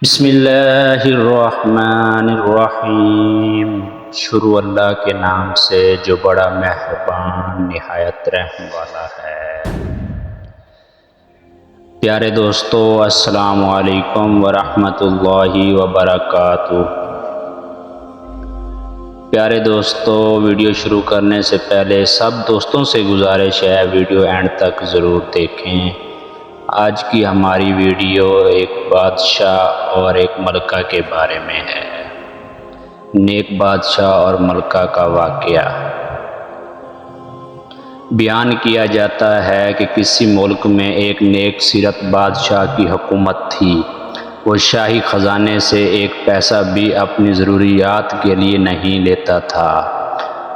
بسم اللہ الرحمن الرحیم۔ شروع اللہ کے نام سے جو بڑا مہربان نہایت رحم والا ہے۔ پیارے دوستو، السلام علیکم ورحمۃ اللہ وبرکاتہ۔ پیارے دوستو، ویڈیو شروع کرنے سے پہلے سب دوستوں سے گزارش ہے ویڈیو اینڈ تک ضرور دیکھیں۔ آج کی ہماری ویڈیو ایک بادشاہ اور ایک ملکہ کے بارے میں ہے۔ نیک بادشاہ اور ملکہ کا واقعہ بیان کیا جاتا ہے کہ کسی ملک میں ایک نیک سیرت بادشاہ کی حکومت تھی۔ وہ شاہی خزانے سے ایک پیسہ بھی اپنی ضروریات کے لیے نہیں لیتا تھا۔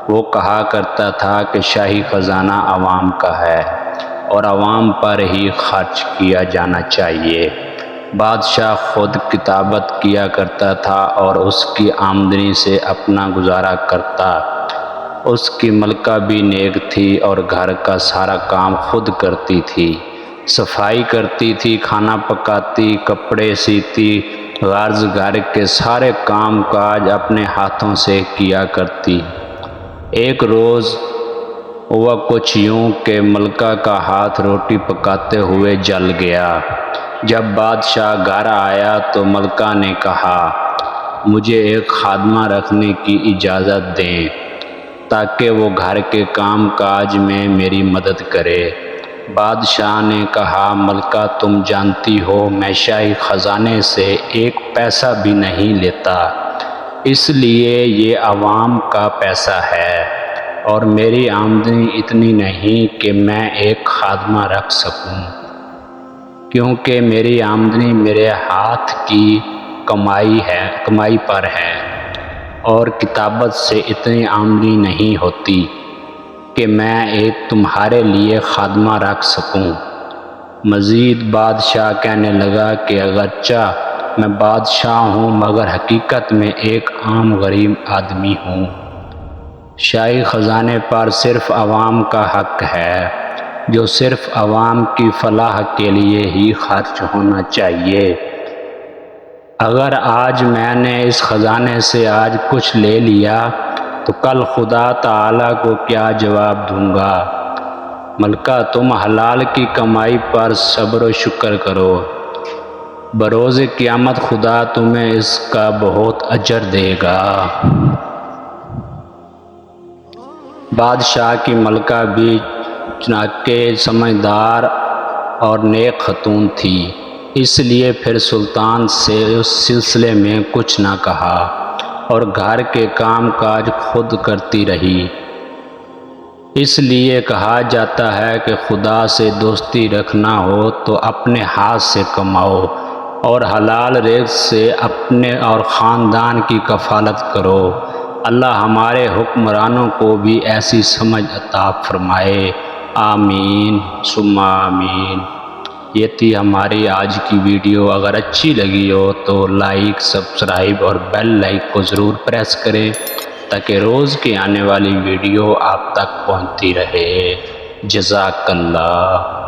وہ کہا کرتا تھا کہ شاہی خزانہ عوام کا ہے اور عوام پر ہی خرچ کیا جانا چاہیے۔ بادشاہ خود کتابت کیا کرتا تھا اور اس کی آمدنی سے اپنا گزارا کرتا۔ اس کی ملکہ بھی نیک تھی اور گھر کا سارا کام خود کرتی تھی۔ صفائی کرتی تھی، کھانا پکاتی، کپڑے سیتی، غرض گھر کے سارے کام کاج اپنے ہاتھوں سے کیا کرتی۔ ایک روز ہوا کچھ یوں کہ ملکہ کا ہاتھ روٹی پکاتے ہوئے جل گیا۔ جب بادشاہ گھر آیا تو ملکہ نے کہا، مجھے ایک خادمہ رکھنے کی اجازت دیں تاکہ وہ گھر کے کام کاج میں میری مدد کرے۔ بادشاہ نے کہا، ملکہ تم جانتی ہو میں شاہی خزانے سے ایک پیسہ بھی نہیں لیتا، اس لیے یہ عوام کا پیسہ ہے اور میری آمدنی اتنی نہیں کہ میں ایک خادمہ رکھ سکوں، کیونکہ میری آمدنی میرے ہاتھ کی کمائی پر ہے اور کتابت سے اتنی آمدنی نہیں ہوتی کہ میں ایک تمہارے لیے خادمہ رکھ سکوں۔ مزید بادشاہ کہنے لگا کہ اگرچہ میں بادشاہ ہوں مگر حقیقت میں ایک عام غریب آدمی ہوں۔ شاہی خزانے پر صرف عوام کا حق ہے جو صرف عوام کی فلاح کے لیے ہی خرچ ہونا چاہیے۔ اگر آج میں نے اس خزانے سے آج کچھ لے لیا تو کل خدا تعالیٰ کو کیا جواب دوں گا؟ ملکہ تم حلال کی کمائی پر صبر و شکر کرو، بروز قیامت خدا تمہیں اس کا بہت اجر دے گا۔ بادشاہ کی ملکہ بھی چنانچہ سمجھدار اور نیک خاتون تھی، اس لیے پھر سلطان سے اس سلسلے میں کچھ نہ کہا اور گھر کے کام کاج خود کرتی رہی۔ اس لیے کہا جاتا ہے کہ خدا سے دوستی رکھنا ہو تو اپنے ہاتھ سے کماؤ اور حلال رزق سے اپنے اور خاندان کی کفالت کرو۔ اللہ ہمارے حکمرانوں کو بھی ایسی سمجھ عطا فرمائے، آمین ثم آمین۔ یہ تھی ہماری آج کی ویڈیو۔ اگر اچھی لگی ہو تو لائک، سبسکرائب اور بیل آئیکن کو ضرور پریس کریں تاکہ روز کی آنے والی ویڈیو آپ تک پہنچتی رہے۔ جزاک اللہ۔